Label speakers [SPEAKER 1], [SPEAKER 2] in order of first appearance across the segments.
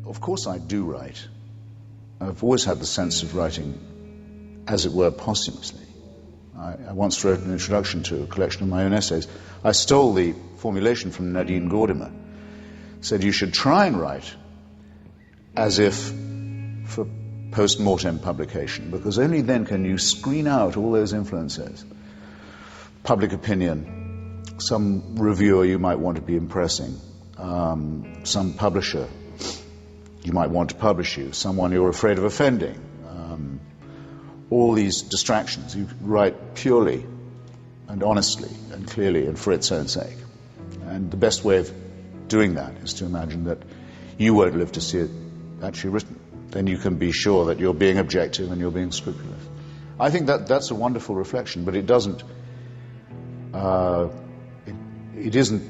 [SPEAKER 1] of course I do write. I've always had the sense of writing, as it were, posthumously. I once wrote an introduction to a collection of my own essays. I stole the formulation from Nadine Gordimer. Said you should try and write as if for post-mortem publication, because only then can you screen out all those influences. Public opinion, some reviewer you might want to be impressing, some publisher you might want to publish you, someone you're afraid of offending, all these distractions. You write purely and honestly and clearly and for its own sake. And the best way of doing that is to imagine that you won't live to see it actually written. Then you can be sure that you're being objective and you're being scrupulous. I think that's a wonderful reflection, but it doesn't. It isn't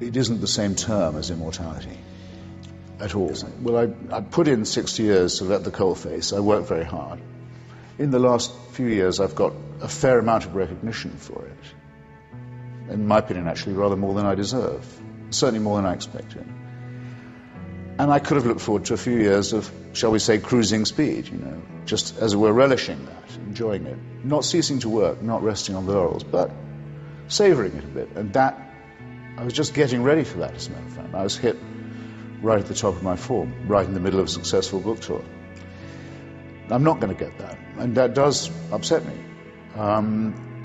[SPEAKER 1] the same term as immortality at all. Well, I put in 60 years to let the coal face. I worked very hard. In the last few years, I've got a fair amount of recognition for it. In my opinion, actually, rather more than I deserve. Certainly more than I expected. And I could have looked forward to a few years of, shall we say, cruising speed, just as it were, relishing that, enjoying it, not ceasing to work, not resting on the laurels, but savouring it a bit. And that, I was just getting ready for that, as a matter of fact. I was hit right at the top of my form, right in the middle of a successful book tour. I'm not going to get that, and that does upset me.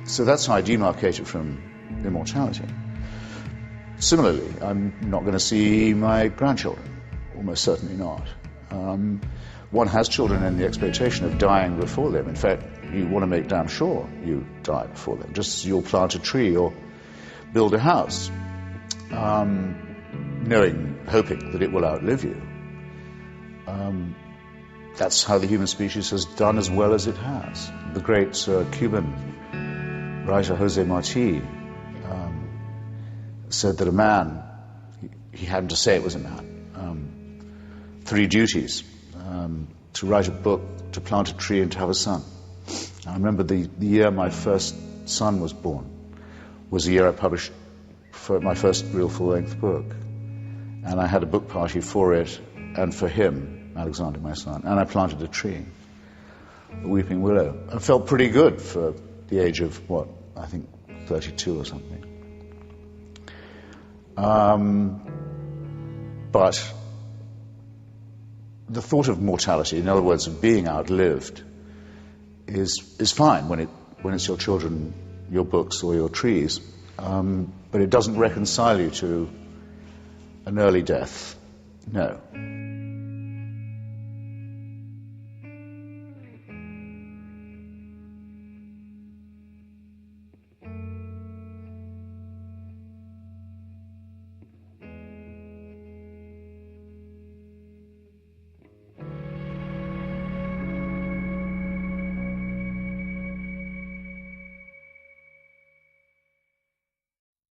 [SPEAKER 1] So that's how I demarcate it from immortality. Similarly, I'm not going to see my grandchildren, almost certainly not. One has children in the expectation of dying before them. In fact, you want to make damn sure you die before them, just as you'll plant a tree or build a house, hoping that it will outlive you. That's how the human species has done as well as it has. The great Cuban writer Jose Marti said that a man, he happened to say it was a man, 3 duties: to write a book, to plant a tree, and to have a son. I remember the year my first son was born was the year I published my first real full-length book. And I had a book party for it and for him, Alexander, my son, and I planted a tree, a weeping willow. I felt pretty good for the age of, I think 32 or something. But the thought of mortality, in other words, of being outlived, is fine when it's your children, your books, or your trees, but it doesn't reconcile you to an early death. No.